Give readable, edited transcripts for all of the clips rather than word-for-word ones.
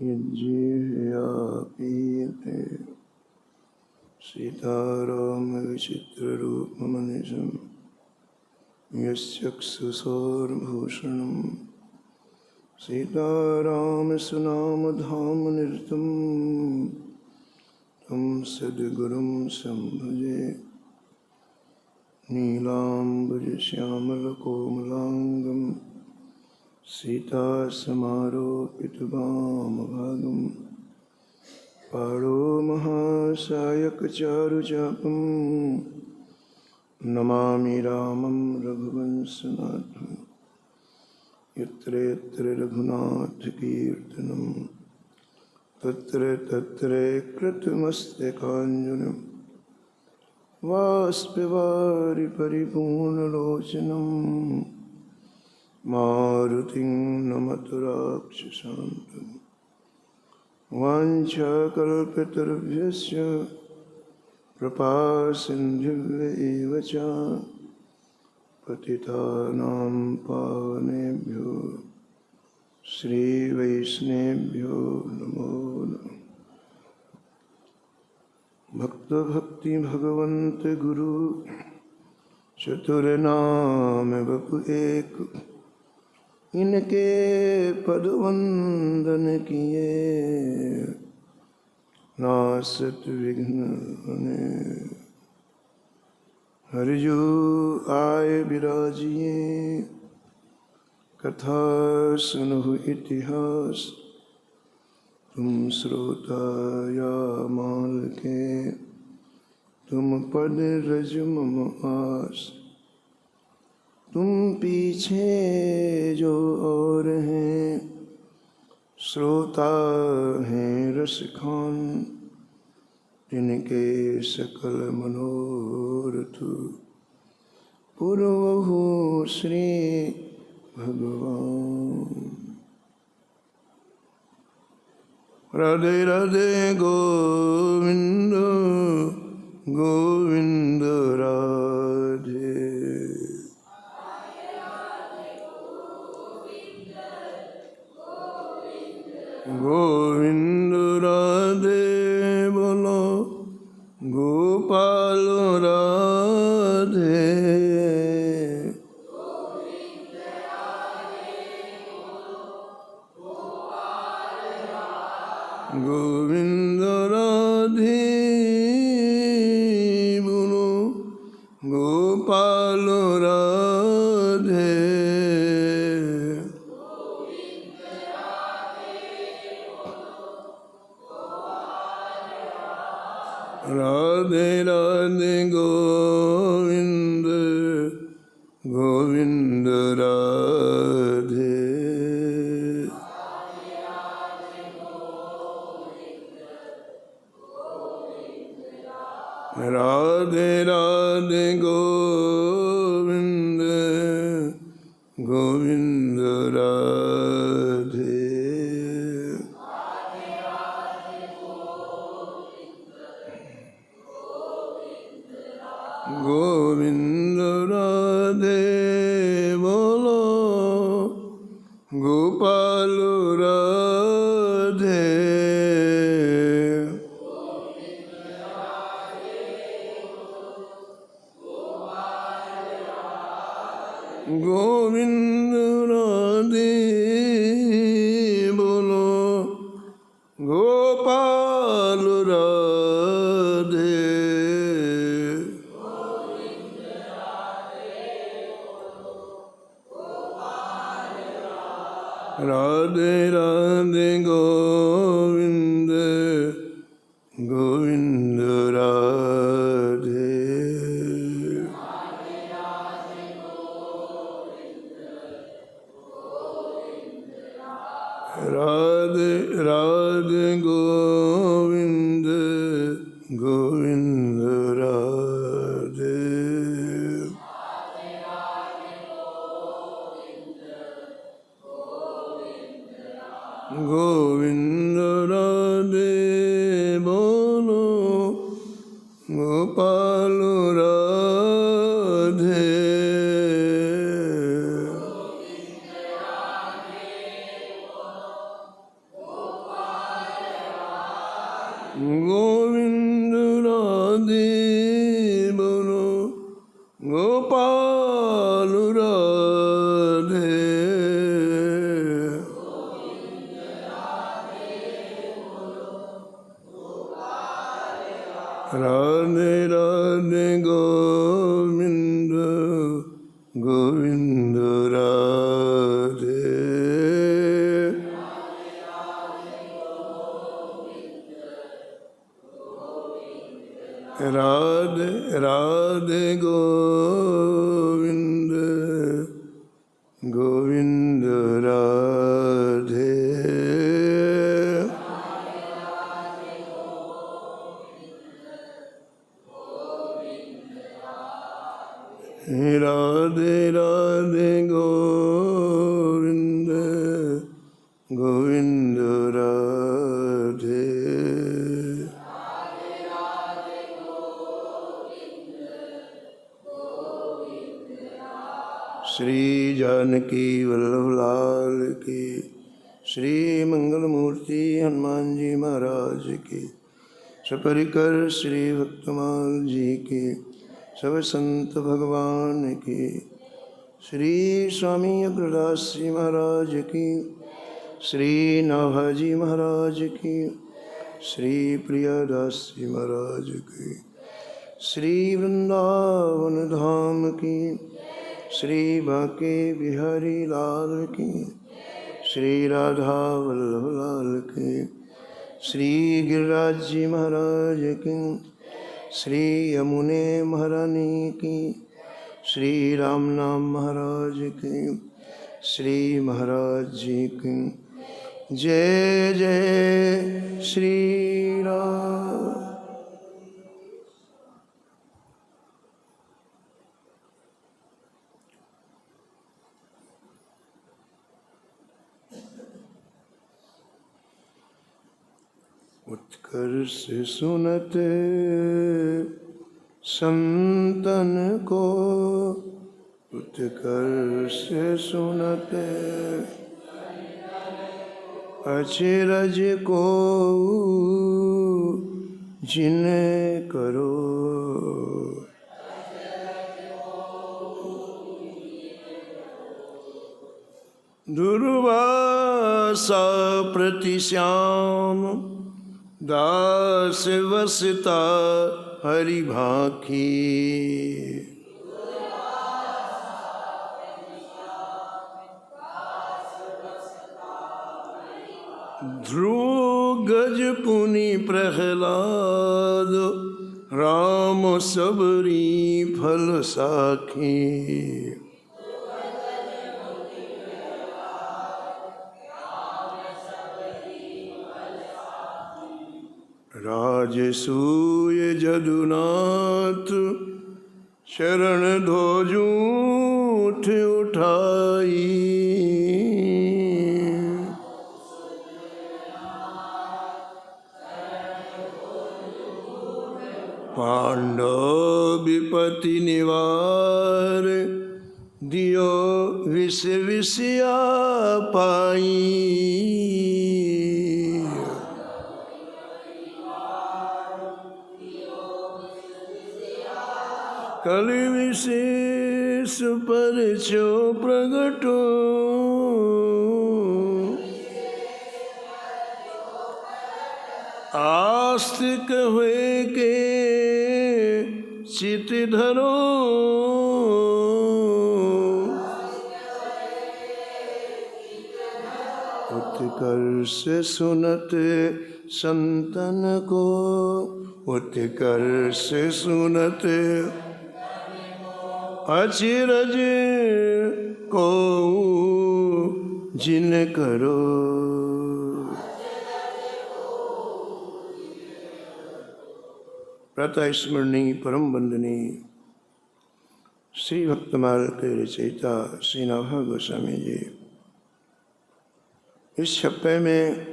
यज्जिह्वया पीयते सीताराम विचित्ररूपमनिशं यश्चक्षुषोर्भूषणं सीतारामसुनामधामनिरतं तं सद्गुरुं संभजे नीलाम्बुजश्यामलकोमलाङ्गं सीतासमारोपितवामभागं पाणो महासायकचारुचापं नमामि रामं रघुवंशनाथं यत्र यत्र रघुनाथकीर्तनं तत्र तत्र कृतमस्तकाञ्जलिं वाष्पवारि परिपूर्णलोचनं मारुतिं नमत राक्षसान्तं वाञ्छाकल्पतरुभ्यश्च कृपासिन्धुभ्यैव च पतितानां पावनेभ्यो श्रीवैष्णवेभ्यो नमो नमः। भक्ति भगवन्त गुरु चतुर्नाम वपु एक, इनके पद वंदन किए नासत विघ्न हने। हरिजु आए विराजिए कथा सुनहु इतिहास, तुम श्रोता या माल के तुम पद रज मम आस। तुम पीछे जो और हैं श्रोता हैं रसखान, जिनके सकल मनोरथ पुरवहु श्री भगवान। राधे राधे गोविंद गोविंद राधे। गोविंद राधे बोलो गोपाल राधे। गोविंद राधे बोलो गोपाल राधे। राधे राधे गोविंद गोविंद राधे। राधे राधे गोविंद गोविंद राधे। गोविंद राधे बोलो गोपाल राधे। गोविंद राधे बोलो गोपाल राधे। राधे राधे गोविंद गोविंद राधे। राधे राधे गोविंद गोविंद राधे। गोविंद राधे बोलो गोपाल राधे। गोविंद राधे बोलो गोपाल राधे। राधे राधे गोविंद गोविंद राधे। राधे राधे गोविंद गोविंद राधे। राधे राधे गोविंद गोविंद राधे। श्री जानकी वल्लभ लाल की, श्री मंगल मूर्ति हनुमान जी महाराज की, सपरिकर श्री भक्तमाल जी की, सब संत भगवान की, श्री स्वामी अग्रदास जी महाराज की, श्री नाभाजी महाराज की, श्री प्रियादास जी महाराज की, श्री वृंदावन धाम की, श्री बांके बिहारी लाल की, श्री राधा वल्लभ लाल की, श्री गिरिराज जी महाराज की, श्री यमुने महारानी की, श्री राम नाम महाराज की, श्री महाराज जी की। जय जय श्री राम। उत्कर्ष सुनते संतन को, उत्कर्ष सुनते अचरज को जिन करो। दुर्वासा प्रतिश्याम दास वसता हरि भाखी। ध्रुव गज पुनि प्रहलाद राम सबरी फल साखी। राजसूय जदुनाथ शरण ध्वजूठ उठाई। पांडव विपति निवार दियो विष विषया पाई। कलि विशेष परिचो प्रगटो आस्तिक हुए के चित धरो। उत्कर्ष सुनते संतन को, उत्कर्ष सुनते अचिरज को जिन करो। प्रातः स्मरणीय परम वंदनीय श्री भक्तमाल के रचयिता श्री नाभा गोस्वामी जी इस छप्पे में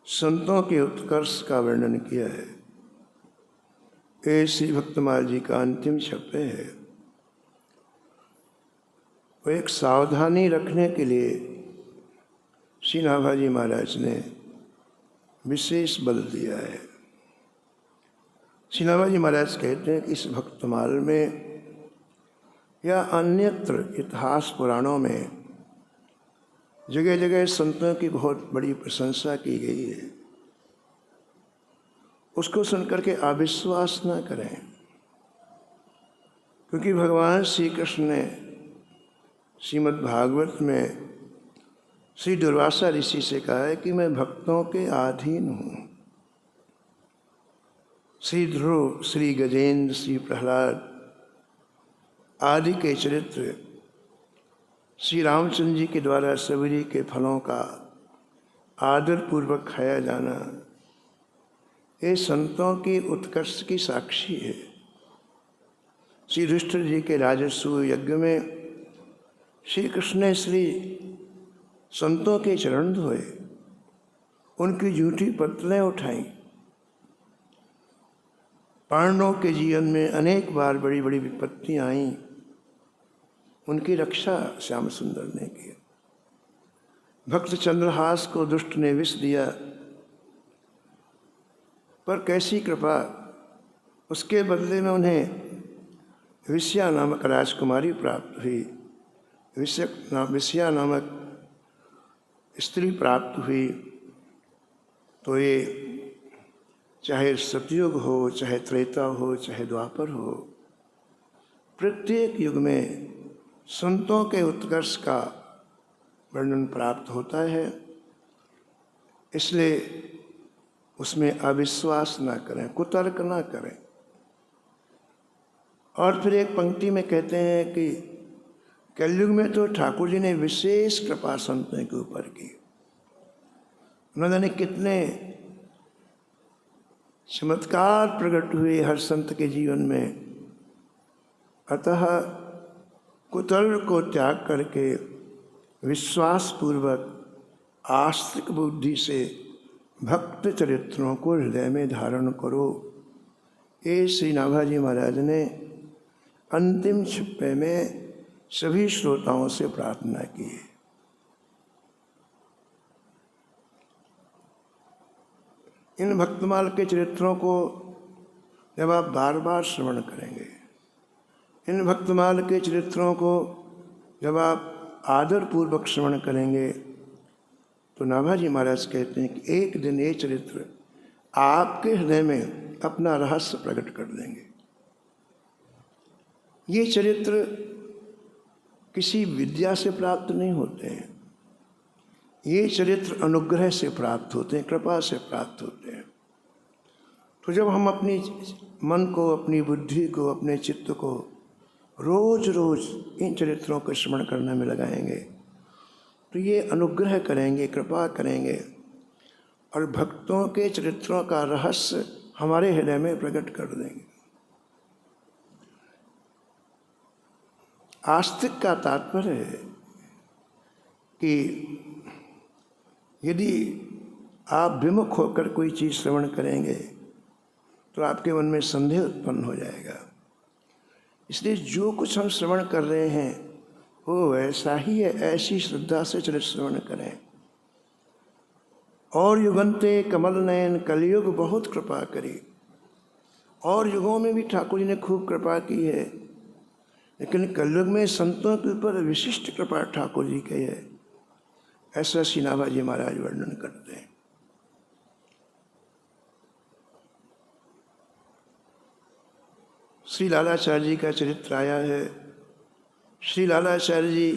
संतों के उत्कर्ष का वर्णन किया है। ये श्री भक्तमाल जी का अंतिम छप्पे है। वो एक सावधानी रखने के लिए श्री नाभाजी महाराज ने विशेष बल दिया है। श्री नाभाजी महाराज कहते हैं कि इस भक्तमाल में या अन्यत्र इतिहास पुराणों में जगह जगह संतों की बहुत बड़ी प्रशंसा की गई है। उसको सुनकर के अविश्वास न करें, क्योंकि भगवान श्री कृष्ण ने श्रीमद् भागवत में श्री दुर्वासा ऋषि से कहा है कि मैं भक्तों के अधीन हूँ। श्री ध्रुव, श्री गजेंद्र, श्री प्रहलाद आदि के चरित्र श्री रामचंद्र जी के द्वारा सबरी के फलों का आदर पूर्वक खाया जाना, ये संतों की उत्कर्ष की साक्षी है। श्री युधिष्ठिर जी के राजस्व यज्ञ में श्री कृष्ण ने श्री संतों के चरण धोए, उनकी जूठी पत्तलें उठाई। पांडवों के जीवन में अनेक बार बड़ी बड़ी विपत्तियां आईं, उनकी रक्षा श्याम सुंदर ने की। भक्त चंद्रहास को दुष्ट ने विष दिया, पर कैसी कृपा, उसके बदले में उन्हें विषया नामक राजकुमारी प्राप्त हुई, विषया नामक स्त्री प्राप्त हुई। तो ये चाहे सतयुग हो, चाहे त्रेता हो, चाहे द्वापर हो, प्रत्येक युग में संतों के उत्कर्ष का वर्णन प्राप्त होता है। इसलिए उसमें अविश्वास ना करें, कुतर्क ना करें। और फिर एक पंक्ति में कहते हैं कि कलयुग में तो ठाकुर जी ने विशेष कृपा संतों के ऊपर की। उन्होंने कितने चमत्कार प्रकट हुए हर संत के जीवन में। अतः कुतर्क को त्याग करके विश्वास पूर्वक आस्तिक बुद्धि से भक्त चरित्रों को हृदय में धारण करो। ये श्री नाभाजी महाराज ने अंतिम छिप्पे में सभी श्रोताओं से प्रार्थना की है। इन भक्तमाल के चरित्रों को जब आप बार बार श्रवण करेंगे, इन भक्तमाल के चरित्रों को जब आप आदर पूर्वक श्रवण करेंगे, तो नाभाजी महाराज कहते हैं कि एक दिन ये चरित्र आपके हृदय में अपना रहस्य प्रकट कर देंगे। ये चरित्र किसी विद्या से प्राप्त नहीं होते हैं, ये चरित्र अनुग्रह से प्राप्त होते हैं, कृपा से प्राप्त होते हैं। तो जब हम अपनी मन को, अपनी बुद्धि को, अपने चित्त को रोज रोज इन चरित्रों को स्मरण करने में लगाएंगे, तो ये अनुग्रह करेंगे, कृपा करेंगे और भक्तों के चरित्रों का रहस्य हमारे हृदय में प्रकट कर देंगे। आस्तिक का तात्पर्य है कि यदि आप विमुख होकर कोई चीज़ श्रवण करेंगे तो आपके मन में संदेह उत्पन्न हो जाएगा। इसलिए जो कुछ हम श्रवण कर रहे हैं वो ऐसा ही है, ऐसी श्रद्धा से चरित्र श्रवण करें। और युगंते कमल नयन, कलयुग बहुत कृपा करी। और युगों में भी ठाकुर जी ने खूब कृपा की है, लेकिन कलयुग में संतों के ऊपर विशिष्ट कृपा ठाकुर जी की है, ऐसा श्री नाभाजी महाराज वर्णन करते हैं। श्री लालाचार्य जी का चरित्र आया है। श्री लालाचार्य जी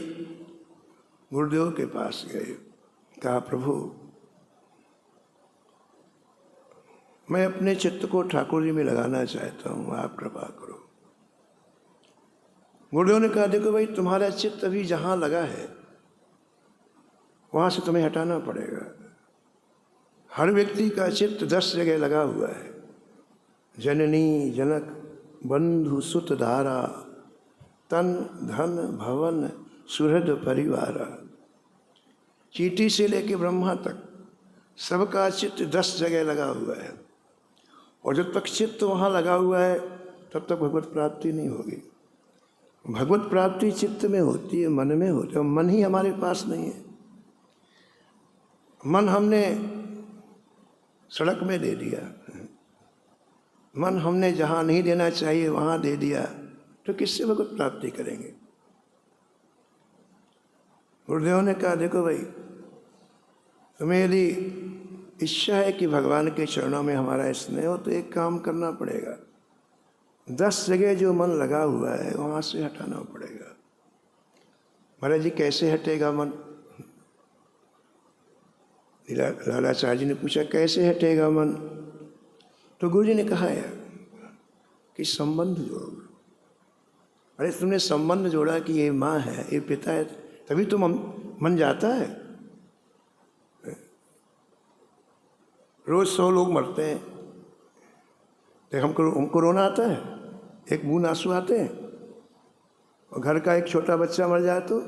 गुरुदेव के पास गए, कहा प्रभु मैं अपने चित्त को ठाकुर जी में लगाना चाहता हूँ, आप कृपा करो। गुरुदेव ने कहा देखो भाई, तुम्हारा चित्त अभी जहाँ लगा है वहाँ से तुम्हें हटाना पड़ेगा। हर व्यक्ति का चित्त 10 जगह लगा हुआ है। जननी जनक बंधु सुत धारा, तन धन भवन सुहृद परिवार। चींटी से लेके ब्रह्मा तक सबका चित्त 10 जगह लगा हुआ है। और जब तक चित्त वहाँ लगा हुआ है तब तक भगवत प्राप्ति नहीं होगी। भगवत प्राप्ति चित्त में होती है, मन में होती है। मन ही हमारे पास नहीं है। मन हमने सड़क में दे दिया। मन हमने जहाँ नहीं देना चाहिए वहाँ दे दिया तो किससे भगवत प्राप्ति करेंगे? गुरुदेव ने कहा, देखो भाई, तुम्हें यदि इच्छा है कि भगवान के चरणों में हमारा स्नेह हो तो एक काम करना पड़ेगा, 10 जगह जो मन लगा हुआ है वहाँ से हटाना पड़ेगा। महाराज जी कैसे हटेगा मन? लालाचार्य जी ने पूछा कैसे हटेगा मन? तो गुरु जी ने कहा है कि संबंध जोड़ो। अरे तुमने संबंध जोड़ा कि ये माँ है, ये पिता है, तभी तो मन जाता है। रोज 100 लोग मरते हैं, देख हमको रोना आता है, एक बूंद आंसू आते हैं। और घर का एक छोटा बच्चा मर जाए तो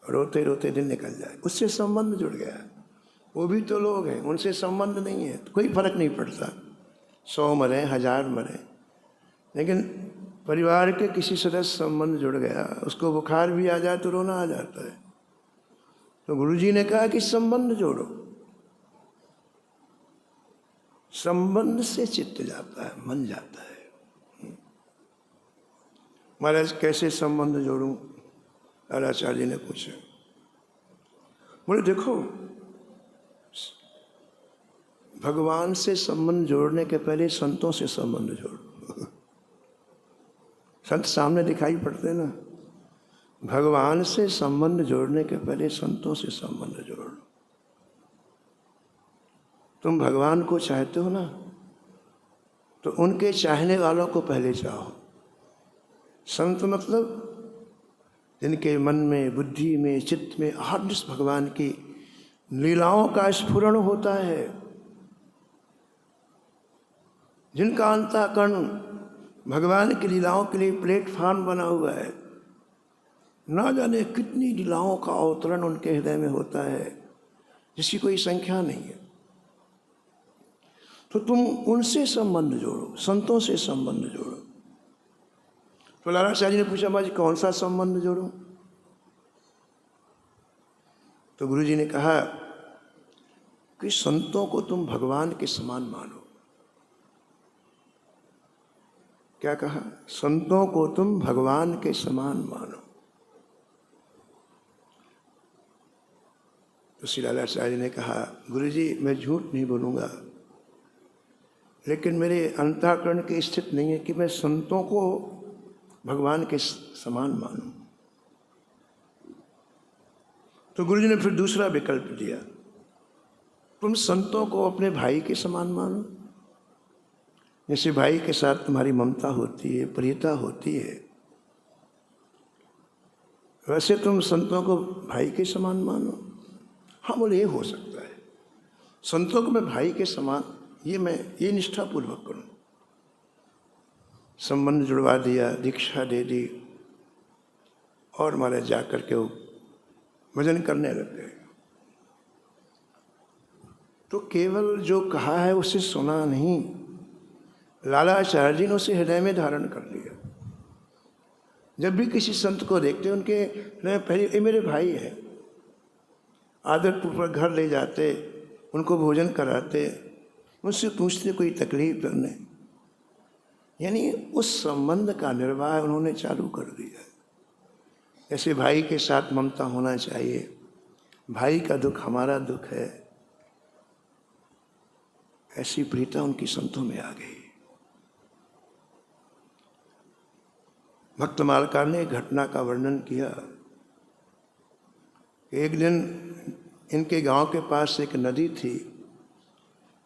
रोते रोते दिन निकल जाए, उससे संबंध जुड़ गया। वो भी तो लोग हैं, उनसे संबंध नहीं है तो कोई फर्क नहीं पड़ता, 100 मरे 1000 मरे, लेकिन परिवार के किसी सदस्य संबंध जुड़ गया, उसको बुखार भी आ जाए तो रोना आ जाता है। तो गुरुजी ने कहा कि संबंध जोड़ो। संबंध से चित्त जाता है, मन जाता है। महाराज कैसे संबंध जोड़ूं? लालाचार्य जी ने पूछा। बोले देखो, भगवान से संबंध जोड़ने के पहले संतों से संबंध जोड़ो। संत सामने दिखाई पड़ते ना। भगवान से संबंध जोड़ने के पहले संतों से संबंध जोड़ लो। तुम भगवान को चाहते हो ना, तो उनके चाहने वालों को पहले चाहो। संत मतलब जिनके मन में, बुद्धि में, चित्त में अहर्निश भगवान की लीलाओं का स्फुरण होता है, जिनका अंतःकरण भगवान की लीलाओं के लिए प्लेटफॉर्म बना हुआ है। ना जाने कितनी लीलाओं का अवतरण उनके हृदय में होता है जिसकी कोई संख्या नहीं है। तो तुम उनसे संबंध जोड़ो, संतों से संबंध जोड़ो। तो लालाचार्य जी ने पूछा, महाराज कौन सा संबंध जोड़ूं? तो गुरु जी ने कहा कि संतों को तुम भगवान के समान मानो। क्या कहा? संतों को तुम भगवान के समान मानो। तो श्री लालाचार्य ने कहा, गुरु जी मैं झूठ नहीं बोलूँगा, लेकिन मेरे अंतःकरण की स्थिति नहीं है कि मैं संतों को भगवान के समान मानूं। तो गुरु जी ने फिर दूसरा विकल्प दिया, तुम संतों को अपने भाई के समान मानो। जैसे भाई के साथ तुम्हारी ममता होती है, प्रियता होती है, वैसे तुम संतों को भाई के समान मानो। हाँ बोले, ये हो सकता है, संतों को मैं भाई के समान, ये निष्ठापूर्वक करूं। संबंध जुड़वा दिया, दीक्षा दे दी, और महाराज जाकर के वो भजन करने लग गए। तो केवल जो कहा है उसे सुना नहीं, लालाचार्य जी ने उसे हृदय में धारण कर लिया। जब भी किसी संत को देखते उनके हृदय पहले, ये मेरे भाई है, आदरपूर्वक घर ले जाते, उनको भोजन कराते, उनसे पूछते कोई तकलीफ तो नहीं। यानी उस संबंध का निर्वाह उन्होंने चालू कर दिया। ऐसे भाई के साथ ममता होना चाहिए, भाई का दुख हमारा दुख है, ऐसी प्रीता उनकी संतों में आ गई। भक्त मालकार ने घटना का वर्णन किया। एक दिन इनके गांव के पास एक नदी थी,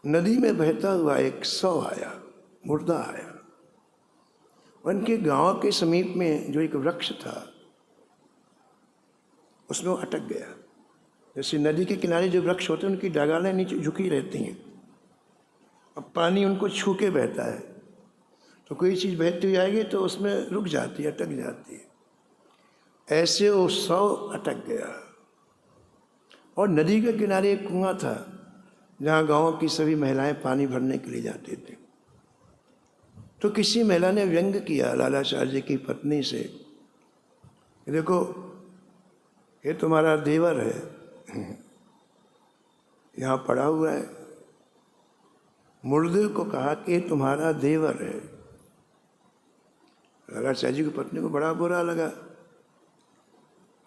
नदी में बहता हुआ एक शव आया, मुर्दा आया। उनके गांव के समीप में जो एक वृक्ष था उसमें वो अटक गया। जैसे नदी के किनारे जो वृक्ष होते हैं उनकी डगालें नीचे झुकी रहती हैं, अब पानी उनको छू के बहता है, तो कोई चीज़ बहती हुई आएगी तो उसमें रुक जाती है, अटक जाती है। ऐसे वो शव अटक गया। और नदी के किनारे एक कुआं था जहाँ गांव की सभी महिलाएं पानी भरने के लिए जाते थे। तो किसी महिला ने व्यंग किया लालाचार्य जी की पत्नी से, देखो ये तुम्हारा देवर है, यहाँ पड़ा हुआ है, मुर्दे को कहा कि ये तुम्हारा देवर है। लालाचार्य जी की पत्नी को बड़ा बुरा लगा।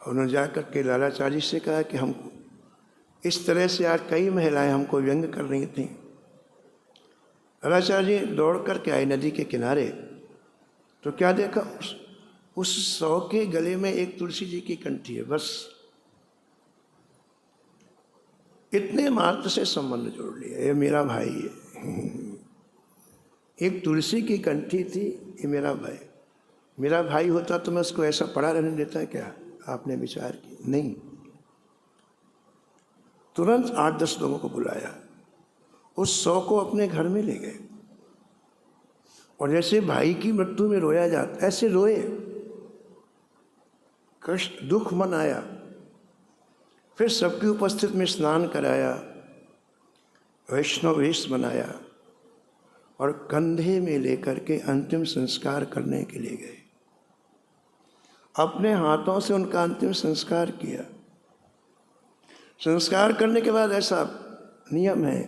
उन्होंने जाकर के लालाचार्य जी से कहा कि हमको इस तरह से आज कई महिलाएं हमको व्यंग कर रही थीं। लालाचार्य जी दौड़ करके आए नदी के किनारे, तो क्या देखा, उस सौ के गले में एक तुलसी जी की कंठी है। बस इतने मात्र से संबंध जोड़ लिया, ये मेरा भाई है। एक तुलसी की कंठी थी, ये मेरा भाई। मेरा भाई होता तो मैं उसको ऐसा पड़ा रहने देता क्या? आपने विचार की नहीं। तुरंत 8-10 लोगों को बुलाया, उस 100 को अपने घर में ले गए और जैसे भाई की मृत्यु में रोया जाता ऐसे रोए, कष्ट दुख मनाया। फिर सबकी उपस्थिति में स्नान कराया, वैष्णव वेश बनाया और कंधे में लेकर के अंतिम संस्कार करने के लिए गए। अपने हाथों से उनका अंतिम संस्कार किया। संस्कार करने के बाद ऐसा नियम है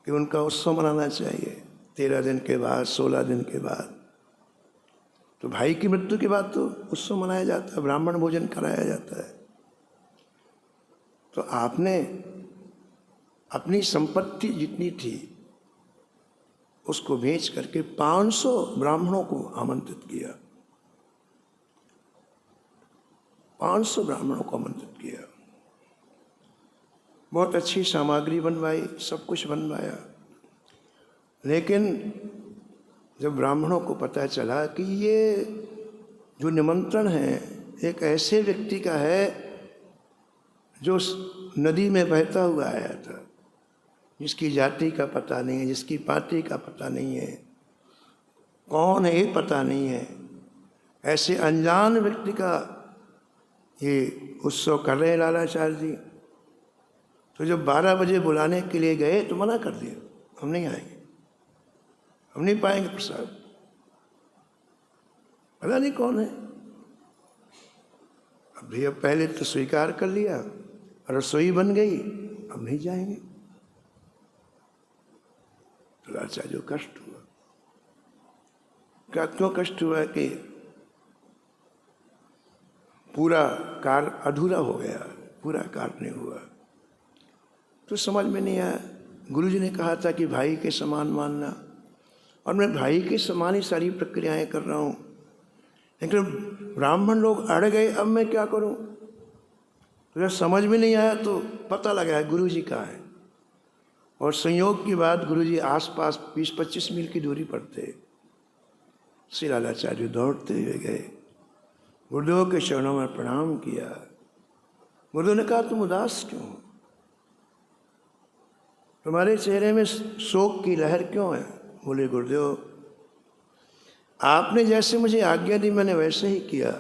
कि उनका उत्सव मनाना चाहिए 13 दिन के बाद, 16 दिन के बाद। तो भाई की मृत्यु के बाद तो उत्सव मनाया जाता है, ब्राह्मण भोजन कराया जाता है। तो आपने अपनी संपत्ति जितनी थी उसको बेच करके 500 ब्राह्मणों को आमंत्रित किया। 500 ब्राह्मणों को आमंत्रित किया। बहुत अच्छी सामग्री बनवाई, सब कुछ बनवाया। लेकिन जब ब्राह्मणों को पता चला कि ये जो निमंत्रण है एक ऐसे व्यक्ति का है जो नदी में बहता हुआ आया था, जिसकी जाति का पता नहीं है, जिसकी पार्टी का पता नहीं है, कौन है ये पता नहीं है, ऐसे अनजान व्यक्ति का ये उत्सव कर रहे हैं लालाचार्य जी। तो जब 12 बजे बुलाने के लिए गए तो मना कर दिया, हम नहीं आएंगे, हम नहीं पाएंगे प्रसाद। पता नहीं कौन है। अब भैया पहले तो स्वीकार कर लिया, रसोई बन गई, अब नहीं जाएंगे। तो लालाचार्य को कष्ट हुआ। क्या क्यों कष्ट हुआ कि पूरा कार्य अधूरा हो गया, पूरा कार्य नहीं हुआ। तो समझ में नहीं आया। गुरुजी ने कहा था कि भाई के समान मानना, और मैं भाई के समान ही सारी प्रक्रियाएं कर रहा हूँ, लेकिन ब्राह्मण लोग अड़ गए, अब मैं क्या करूँ? तो जब समझ में नहीं आया तो पता लगा गुरुजी कहाँ है। और संयोग की बात, गुरुजी आसपास 20-25 मील की दूरी पर थे। श्री लालाचार्य दौड़ते हुए गए, गुरुदेव के चरणों में प्रणाम किया। गुरुदेव ने कहा, तुम उदास क्यों हो? तुम्हारे चेहरे में शोक की लहर क्यों है? बोले, गुरुदेव आपने जैसे मुझे आज्ञा दी मैंने वैसे ही किया,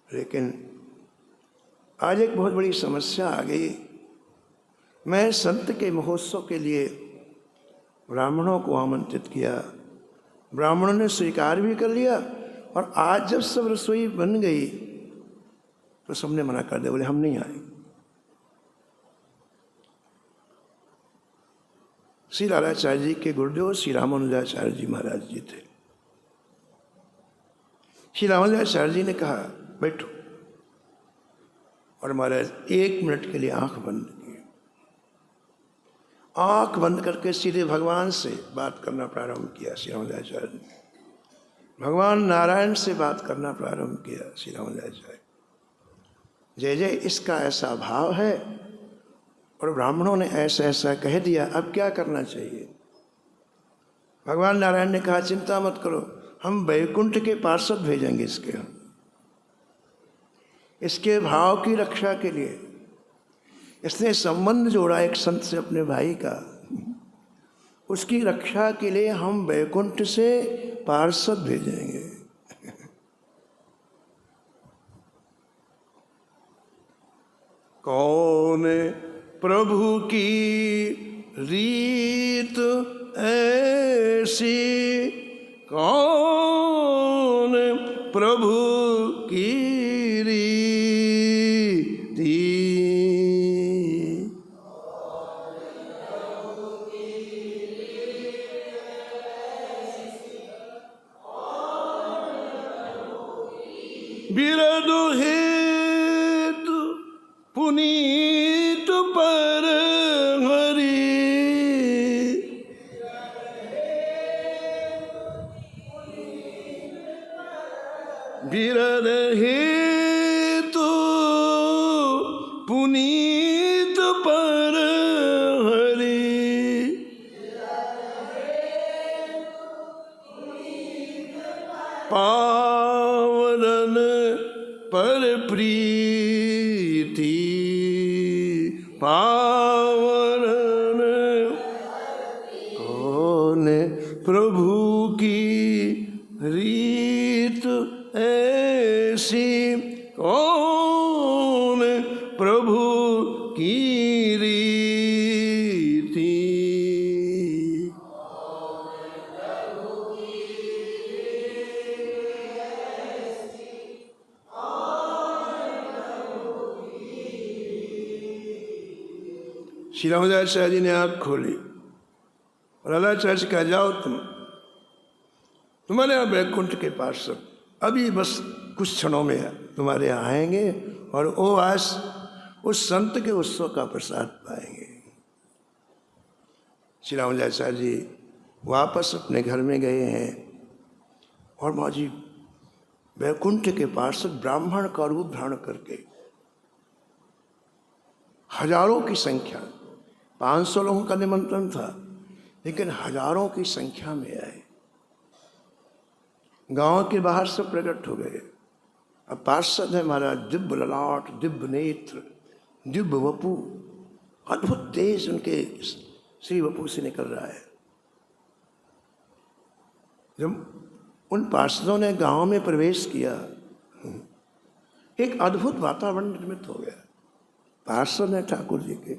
लेकिन आज एक बहुत बड़ी समस्या आ गई। मैं संत के महोत्सव के लिए ब्राह्मणों को आमंत्रित किया, ब्राह्मणों ने स्वीकार भी कर लिया, और आज जब सब रसोई बन गई तो सबने मना कर दिया, बोले हम नहीं आए। श्री लालाचार्य जी के गुरुदेव श्री रामानुजाचार्य जी महाराज जी थे। श्री रामानुजाचार्य जी ने कहा, बैठो। और महाराज 1 मिनट के लिए आंख बंद की। आंख बंद करके सीधे भगवान से बात करना प्रारंभ किया। श्री रामानुजाचार्य ने भगवान नारायण से बात करना प्रारंभ किया। श्री रामानुजाचार्य, जय जय, इसका ऐसा भाव है और ब्राह्मणों ने ऐसा ऐसा कह दिया, अब क्या करना चाहिए? भगवान नारायण ने कहा, चिंता मत करो, हम वैकुंठ के पार्षद भेजेंगे इसके भाव की रक्षा के लिए। इसने संबंध जोड़ा एक संत से अपने भाई का, उसकी रक्षा के लिए हम वैकुंठ से पार्षद भेजेंगे। कौन प्रभु की रीत ऐसी, कौन प्रभु की रीति, दो हेतु पुनीत पर हरि, विरह हेतु पुनीत पर हरि, पावन पर प्रीति, पावन कौन प्रभु की रीत ऐसी, कौन प्रभु की रीति। श्री रामदासाचार्य जी ने आँख खोली और राधाचार्य से कहा, जाओ तुम्हारे यहाँ वैकुंठ के पार्षद अभी बस कुछ क्षणों में तुम्हारे यहाँ आएंगे और वो आज उस संत के उत्सव का प्रसाद पाएंगे। श्री रामदासाचार्य जी वापस अपने घर में गए हैं और माँ जी वैकुंठ के पार्षद ब्राह्मण का रूप धारण करके हजारों की संख्या, 500 लोगों का निमंत्रण था लेकिन हजारों की संख्या में आए। गांव के बाहर से प्रकट हो गए। अब पार्षद है महाराज, दिव्य ललाट, दिव्य नेत्र, दिव्य वपु, अद्भुत तेज उनके श्री वपु से निकल रहा है। जब उन पार्षदों ने गांव में प्रवेश किया, एक अद्भुत वातावरण निर्मित हो गया। पार्षद है ठाकुर जी के,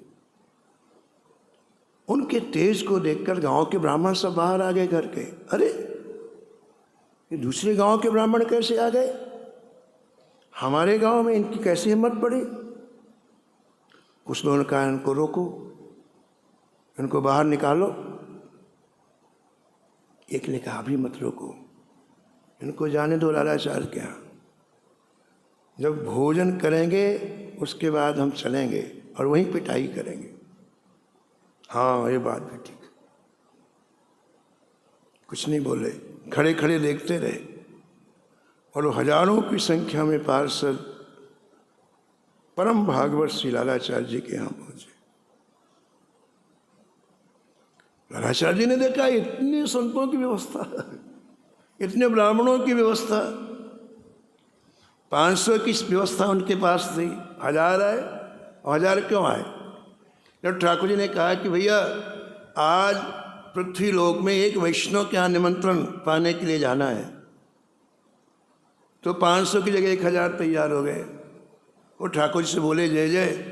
उनके तेज को देखकर गांव के ब्राह्मण सब बाहर आ गए घर के। अरे ये दूसरे गांव के ब्राह्मण कैसे आ गए, हमारे गांव में इनकी कैसे हिम्मत पड़ी। कुछ लोगों ने कहा इनको रोको, इनको बाहर निकालो। एक ने कहा अभी मत रोको, इनको जाने दो लालाचार्य के यहाँ, जब भोजन करेंगे उसके बाद हम चलेंगे और वहीं पिटाई करेंगे। हाँ ये बात भी ठीक। कुछ नहीं बोले, खड़े खड़े देखते रहे और हजारों की संख्या में पार्षद परम भागवत श्री लालाचार्य जी के यहाँ पहुंचे। लालाचार्य जी ने देखा इतने संतों की व्यवस्था, इतने ब्राह्मणों की व्यवस्था, 500 की व्यवस्था उनके पास थी, 1000 आए। 1000 क्यों आए? जब ठाकुर जी ने कहा कि भैया आज पृथ्वी लोक में एक वैष्णव के यहाँ निमंत्रण पाने के लिए जाना है, तो 500 की जगह 1000 तैयार हो गए। वो ठाकुर जी से बोले, जय जय,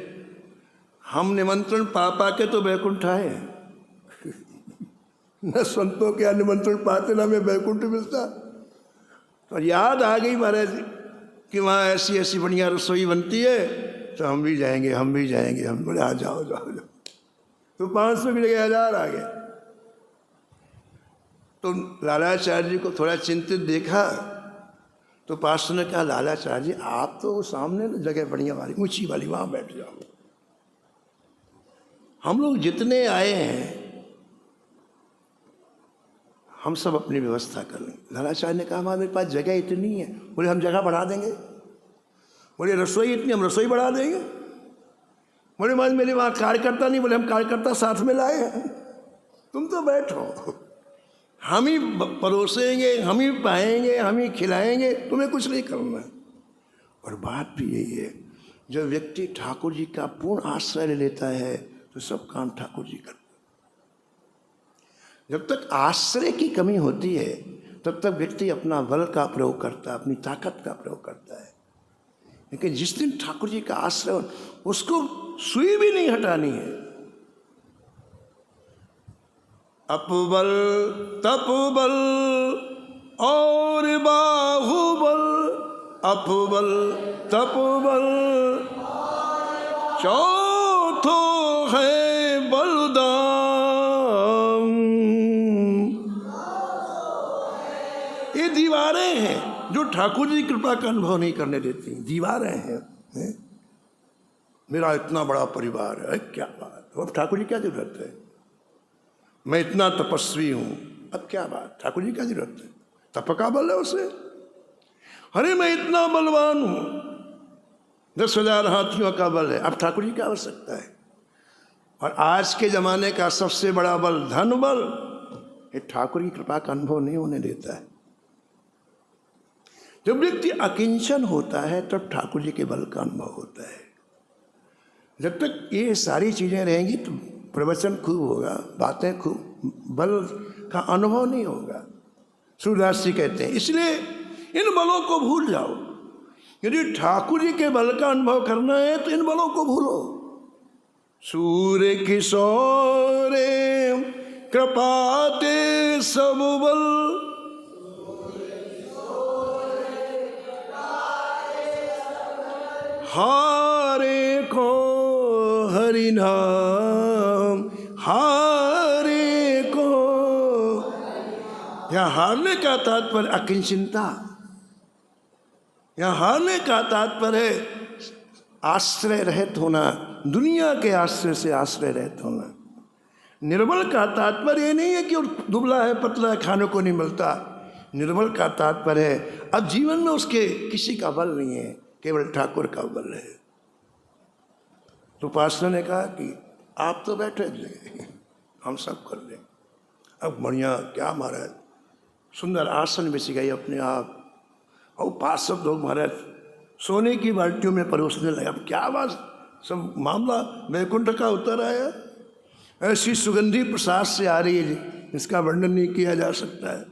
हम निमंत्रण पा पा के तो वैकुंठ आए न संतों के यहाँ निमंत्रण पाते ना हमें वैकुंठ मिलता। तो याद आ गई महाराज कि वहाँ ऐसी ऐसी बढ़िया रसोई बनती है, तो हम भी जाएंगे, हम भी जाएंगे। हम बोले आ जाओ जाओ जाओ। तो 500 की जगह 1000 आ गए। तो लालाचार्य जी को थोड़ा चिंतित देखा तो पार्षद ने कहा, लालाचार्य जी आप तो सामने जगह बढ़िया वाली ऊंची वाली, वहाँ बैठ जाओ। हम लोग जितने आए हैं हम सब अपनी व्यवस्था कर लेंगे। लालाचार्य ने कहा हमारे पास जगह इतनी है। बोले हम जगह बढ़ा देंगे। बोले रसोई इतनी, हम रसोई बढ़ा देंगे। बोले महाराज मेरे वहाँ कार्यकर्ता नहीं। बोले हम कार्यकर्ता साथ में लाए हैं, तुम तो बैठो, हम ही परोसेंगे, हम ही पाएंगे, हम ही खिलाएंगे, तुम्हें कुछ नहीं करना। और बात भी यही है, जब व्यक्ति ठाकुर जी का पूर्ण आश्रय लेता है तो सब काम ठाकुर जी करते। जब तक आश्रय की कमी होती है तब तक व्यक्ति अपना बल का प्रयोग करता है, अपनी ताकत का प्रयोग करता है। लेकिन जिस दिन ठाकुर जी का आश्रय, उसको सुई भी नहीं हटानी है। अपबल तपबल और बाहुबल, अपबल तपबल चौथो है बलदान। ये दीवारें हैं जो ठाकुर जी कृपा का अनुभव नहीं करने देती, दीवारें हैं। मेरा इतना बड़ा परिवार है, क्या बात, अब ठाकुर जी क्या जरूरत है? मैं इतना तपस्वी हूं, अब क्या बात, ठाकुर जी क्या जरूरत है? तप का बल है उसे। अरे मैं इतना बलवान हूं, 10,000 हाथियों का बल है, अब ठाकुर जी क्या आवश्यकता है? और आज के जमाने का सबसे बड़ा बल धन बल, ये ठाकुर की कृपा का अनुभव नहीं होने देता है। जब व्यक्ति अकिंचन होता है तब ठाकुर जी के बल का अनुभव होता है। जब तक ये सारी चीजें रहेंगी तो प्रवचन खूब होगा, बातें खूब, बल का अनुभव नहीं होगा। सूरदास जी कहते हैं इसलिए इन बलों को भूल जाओ। यदि ठाकुर जी के बल का अनुभव करना है तो इन बलों को भूलो। सूर्य किशोरे कृपाते सब बल, हारे को हरि नाम, हारे को। यह हारने का तात्पर्य अकिंचिंता, यह हारने का तात्पर्य आश्रय रहित होना, दुनिया के आश्रय से आश्रय रहित होना। निर्बल का तात्पर्य नहीं है कि दुबला है, पतला है, खाने को नहीं मिलता। निर्बल का तात्पर्य है अब जीवन में उसके किसी का बल नहीं है, केवल ठाकुर का बल है। तो उपासना ने कहा कि आप तो बैठे थे, हम सब कर लें। अब बढ़िया, क्या महाराज सुंदर आसन बिछ गई अपने आप, और उपासक लोग महाराज सोने की बाल्टियों में परोसने लगे। अब क्या बात, सब मामला वैकुंठ का उतर आया। ऐसी सुगंधी प्रसाद से आ रही है इसका वर्णन नहीं किया जा सकता है।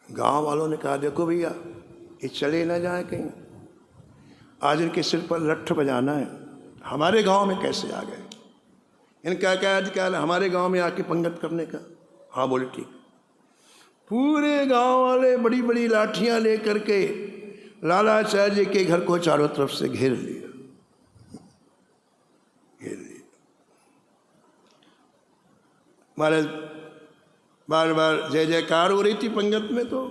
गांव वालों ने कहा देखो भैया ये चले ना जाए कहीं, आज इनके सिर पर लट्ठ बजाना है। हमारे गांव में कैसे आ गए? इनका क्या अधिकार है हमारे गांव में आके पंगत करने का? हाँ बोले ठीक। पूरे गांव वाले बड़ी बड़ी लाठियां लेकर के लालाचार्य के घर को चारों तरफ से घेर लिया। महाराज बार बार जय जयकार हो रही थी पंगत में। तो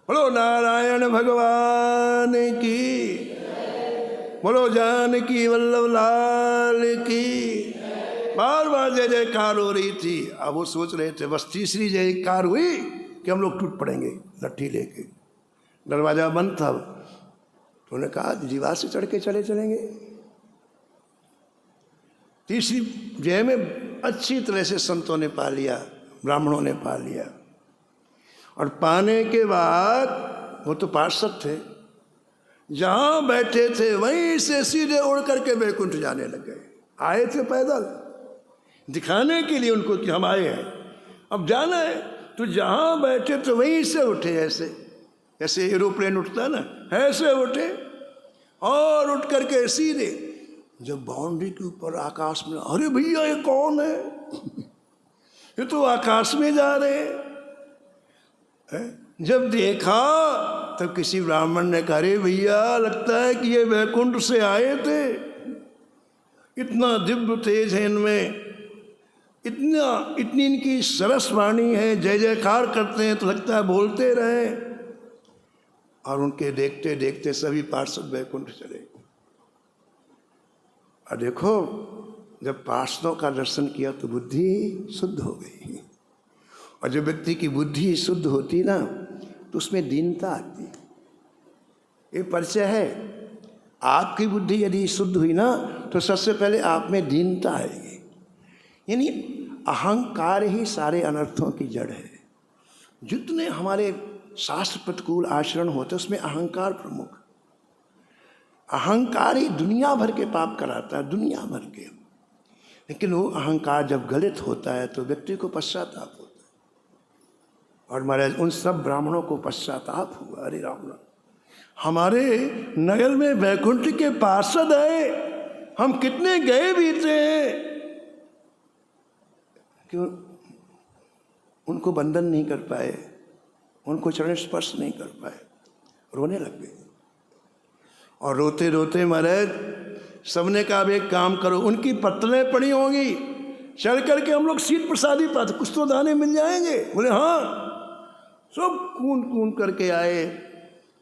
बोलो नारायण भगवान की, बोलो जानकी वल्लभ लाल की, बार बार जय जयकार हो रही थी। अब वो सोच रहे थे बस तीसरी जयकार हुई कि हम लोग टूट पड़ेंगे लट्ठी लेके। दरवाजा बंद था तो उन्होंने कहा दीवार से चढ़ के चले चलेंगे। तीसरी जय में अच्छी तरह से संतों ने पा लिया, ब्राह्मणों ने पा लिया। और पाने के बाद वो तो पार्षद थे, जहां बैठे थे वहीं से सीधे उड़ करके वैकुंठ जाने लगे। आए थे पैदल, दिखाने के लिए उनको कि हम आए हैं, अब जाना है। तो जहां बैठे थे वहीं से उठे, ऐसे जैसे एरोप्लेन उठता है ना, ऐसे उठे और उठ करके सीधे जब बाउंड्री के ऊपर आकाश में, अरे भैया ये कौन है? ये तो आकाश में जा रहे हैं। जब देखा तब किसी ब्राह्मण ने कहा अरे भैया लगता है कि ये वैकुंठ से आए थे, इतना दिव्य तेज है इनमें, इतनी इनकी सरस वाणी है, जय जयकार करते हैं तो लगता है बोलते रहे। और उनके देखते देखते सभी पार्षद वैकुंठ चले। और देखो जब पार्षदों का दर्शन किया तो बुद्धि शुद्ध हो गई। और जब व्यक्ति की बुद्धि शुद्ध होती ना तो उसमें दीनता आती। ये परिचय है, आपकी बुद्धि यदि शुद्ध हुई ना तो सबसे पहले आप में दीनता आएगी। यानी अहंकार ही सारे अनर्थों की जड़ है। जितने हमारे शास्त्र प्रतिकूल आचरण होते उसमें अहंकार प्रमुख। अहंकार ही दुनिया भर के पाप कराता है, दुनिया भर के। लेकिन वो अहंकार जब गलित होता है तो व्यक्ति को पश्चाताप होता है। और महाराज उन सब ब्राह्मणों को पश्चाताप हुआ, अरे राम राम, हमारे नगर में वैकुंठ के पार्षद आए, हम कितने गए भी थे, क्यों उनको बंधन नहीं कर पाए, उनको चरण स्पर्श नहीं कर पाए, रोने लग गए। और रोते रोते महाराज सबने कहा अब एक काम करो, उनकी पत्तलें पड़ी होंगी, चढ़ करके हम लोग सीट प्रसादी पाते, कुछ तो दाने मिल जाएंगे। बोले हाँ। सब कूद कूद करके आए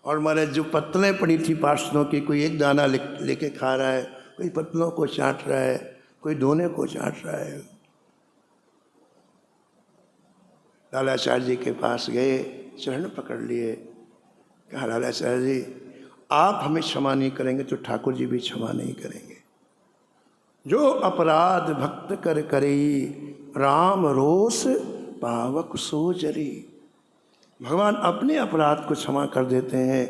और हमारे जो पत्तलें पड़ी थी पार्षदों की, कोई एक दाना लेके खा रहा है, कोई पत्तलों को चाट रहा है, कोई दोने को चाट रहा है। लालाचार्य जी के पास गए, चरण पकड़ लिए, कहा लालाचार्य जी आप हमें क्षमा नहीं करेंगे तो ठाकुर जी भी क्षमा नहीं करेंगे। जो अपराध भक्त कर करी, राम रोष पावक सो जरी। भगवान अपने अपराध को क्षमा कर देते हैं,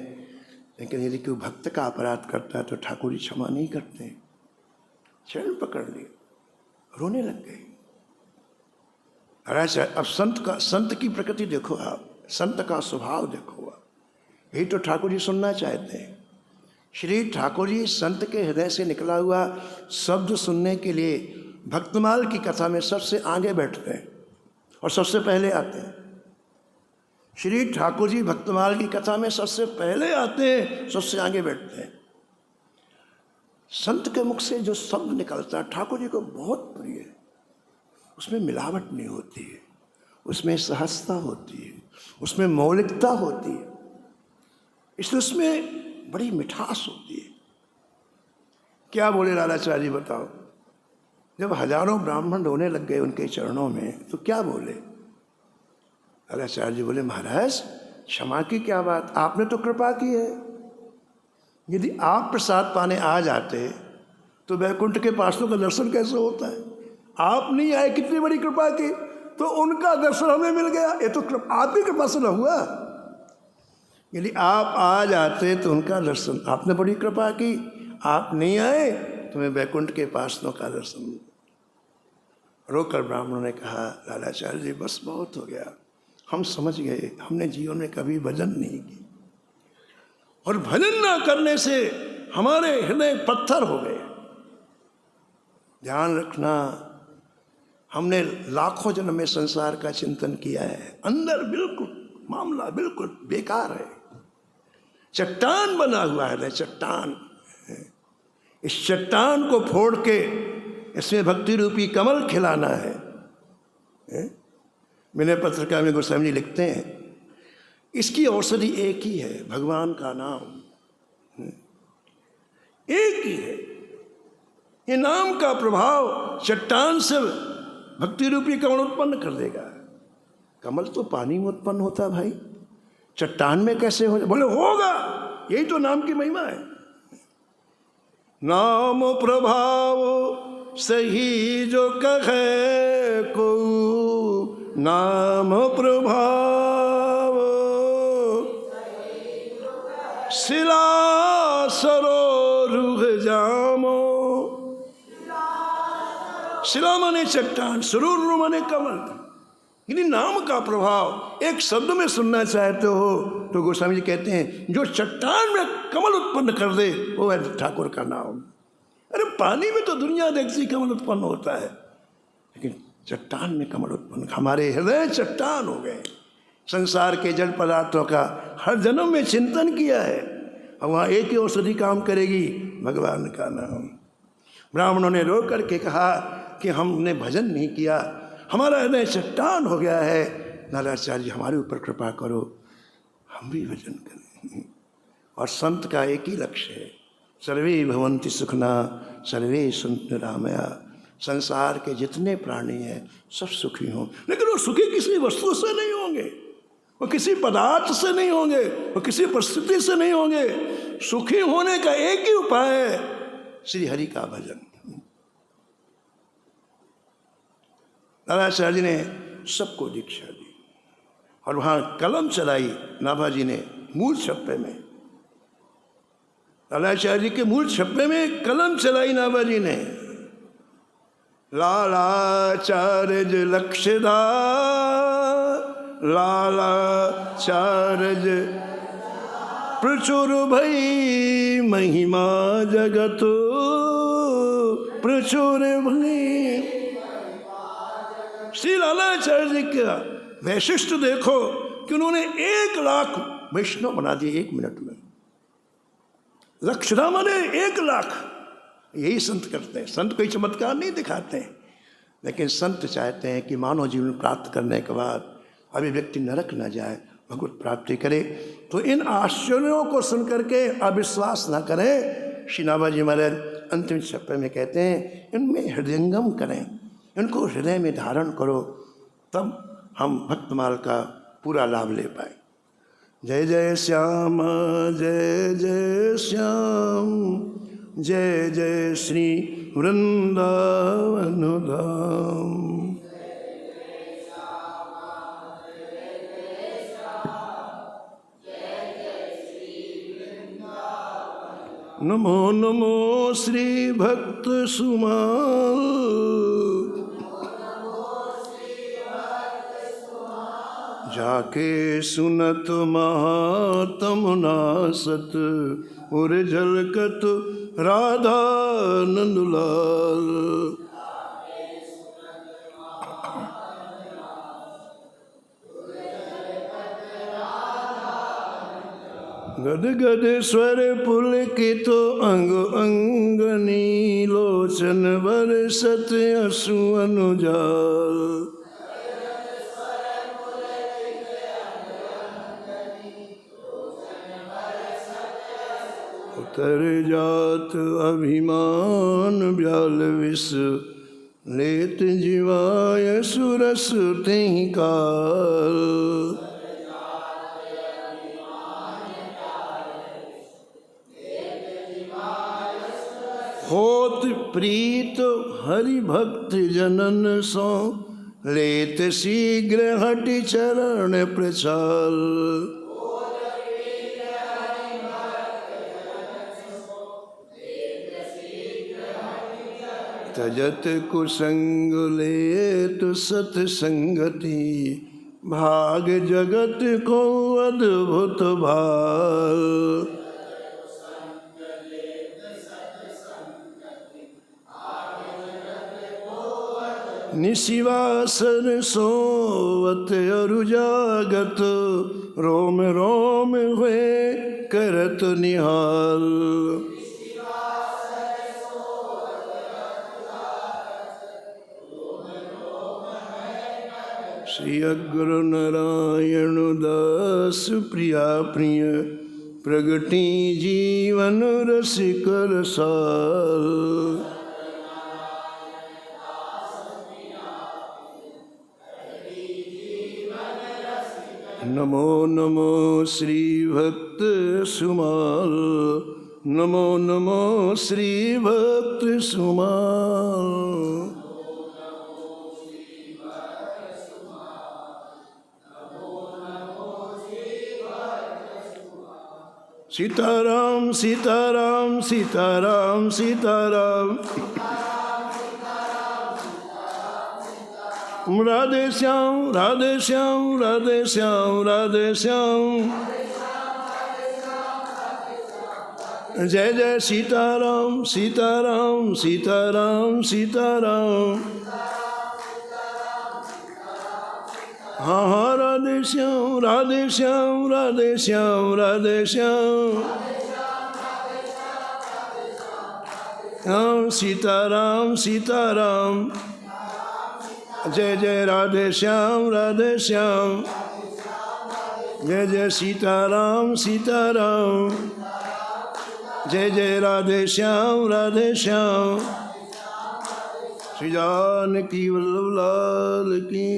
लेकिन यदि कोई भक्त का अपराध करता है तो ठाकुर जी क्षमा नहीं करते। चरण पकड़ लिए, रोने लग गए। अब संत की प्रकृति देखो आप, संत का स्वभाव देखो आप, यही तो ठाकुर जी सुनना चाहते हैं। श्री ठाकुर जी संत के हृदय से निकला हुआ शब्द सुनने के लिए भक्तमाल की कथा में सबसे आगे बैठते हैं और सबसे पहले आते हैं। श्री ठाकुर जी भक्तमाल की कथा में सबसे पहले आते हैं, सबसे आगे बैठते हैं। संत के मुख से जो शब्द निकलता है ठाकुर जी को बहुत प्रिय है। उसमें मिलावट नहीं होती है, उसमें सहजता होती है, उसमें मौलिकता होती है, इसलिए उसमें बड़ी मिठास होती है। क्या बोले लालाचार्य जी बताओ? जब हजारों ब्राह्मण रोने लग गए उनके चरणों में तो क्या बोले? लालाचार्य जी बोले महाराज क्षमा की क्या बात, आपने तो कृपा की है। यदि आप प्रसाद पाने आ जाते तो वैकुंठ के पासों का दर्शन कैसे होता है? आप नहीं आए, कितनी बड़ी कृपा की, तो उनका दर्शन हमें मिल गया। ये तो आपकी कृपा से न हुआ। यदि आप आ जाते तो उनका दर्शन, आपने बड़ी कृपा की, आप नहीं आए तो मैं वैकुंठ के पासों का दर्शन। रोकर ब्राह्मणों ने कहा लालाचार्य जी बस बहुत हो गया, हम समझ गए, हमने जीवन में कभी भजन नहीं की और भजन ना करने से हमारे हृदय पत्थर हो गए। ध्यान रखना, हमने लाखों जन्म में संसार का चिंतन किया है, अंदर बिल्कुल मामला बिल्कुल बेकार है, चट्टान बना हुआ है, चट्टान। इस चट्टान को फोड़ के इसमें भक्ति रूपी कमल खिलाना है। विनय पत्रिका में गोस्वामी जी लिखते हैं इसकी औषधि एक ही है, भगवान का नाम एक ही है। ये नाम का प्रभाव चट्टान से भक्ति रूपी कमल उत्पन्न कर देगा। कमल तो पानी में उत्पन्न होता है भाई, चट्टान में कैसे हो? बोले होगा, यही तो नाम की महिमा है। नाम प्रभाव सही जो कहे को, नाम प्रभाव शिला सरो रुह जामो। शिला माने चट्टान, सरोवर माने कमल। यदि नाम का प्रभाव एक शब्द में सुनना चाहते हो तो गोस्वामी जी कहते हैं जो चट्टान में कमल उत्पन्न कर दे वो है ठाकुर का नाम। अरे पानी में तो दुनिया देखती कमल उत्पन्न होता है, लेकिन चट्टान में कमल उत्पन्न, हमारे हृदय चट्टान हो गए। संसार के जड़ पदार्थों का हर जन्म में चिंतन किया है और वहाँ एक ही औषधि काम करेगी, भगवान का नाम। ब्राह्मणों ने रो करके कहा कि हमने भजन नहीं किया, हमारा हृदय चट्टान हो गया है, लालाचार्य जी हमारे ऊपर कृपा करो, हम भी भजन करें। और संत का एक ही लक्ष्य है, सर्वे भवन्ति सुखना सर्वे सन्तु निरामया। संसार के जितने प्राणी हैं सब सुखी हों, लेकिन वो सुखी किसी वस्तु से नहीं होंगे, वो किसी पदार्थ से नहीं होंगे, वो किसी परिस्थिति से नहीं होंगे। सुखी होने का एक ही उपाय है, श्री हरि का भजन। लालाचार्य जी ने सबको दीक्षा दी और वहाँ कलम चलाई नाभाजी ने मूल छप्पे में। लालाचार्य जी के मूल छप्पे में कलम चलाई नाभाजी ने। लालाचार्य लक्षदार, लालाचार्य प्रचुर भई महिमा जगत, प्रचुर भई। श्री लालाचार्य जी का वैशिष्ट देखो कि उन्होंने 1 लाख वैष्णव बना दिए 1 मिनट में। लक्षदा माने 1 लाख। यही संत करते हैं, संत कोई चमत्कार नहीं दिखाते हैं। लेकिन संत चाहते हैं कि मानव जीवन प्राप्त करने के बाद अभी व्यक्ति नरक न जाए, भगवत प्राप्ति करे। तो इन आश्चर्यों को सुन करके अविश्वास न करें। श्री नाभाजी महाराज अंतिम छप्पे में कहते हैं इनमें हृदयंगम करें, इनको हृदय में धारण करो, तब हम भक्तमाल का पूरा लाभ ले पाए। जय जय श्याम जय जय श्याम, जय जय श्री वृंदावन धाम। नमो नमो श्री भक्त सुमाल, जाके सुनत महात्म नासत, उर झलकत राधा नंदलाल। गद गद स्वर पुलकित अंग अंगनी, लोचन बरसत अश्रु अनुजाल। उतर जात अभिमान ब्याल विष, लेत जीवाय सुरस तेहि काल। होत प्रीत हरि भक्त जनन सो, लेत शीघ्र हटि चरण प्रचाल। तजत कुसंग लेत सतसंगति, भाग जगत को अद्भुत भाल। निशिवासन सोवत अरु जागत, रोम रोम हुए करत निहाल। श्री अग्र नारायण दास प्रिया प्रिय, प्रगति जीवन रसिकर साल। नमो नमो श्री भक्त सुमाल, नमो नमो श्री भक्त सुमाल। सीताराम सीताराम सीताराम सीताराम, राधे श्याम राधे श्याम राधे श्याम राधे श्याम। जय जय सीताराम सीताराम सीताराम सीताराम। हाँ हाँ राधे श्याम राधे श्याम राधे श्याम राधे श्याम। हाँ सीताराम सीताराम। जय जय राधे श्याम राधे श्याम। जय जय सीताराम सीताराम। जय जय राधे श्याम राधे श्याम। श्री जानकी वल्लभ लाल की,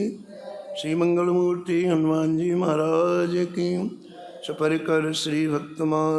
श्री मंगल मूर्ति हनुमान जी महाराज की। सपरिकर श्री भक्तमान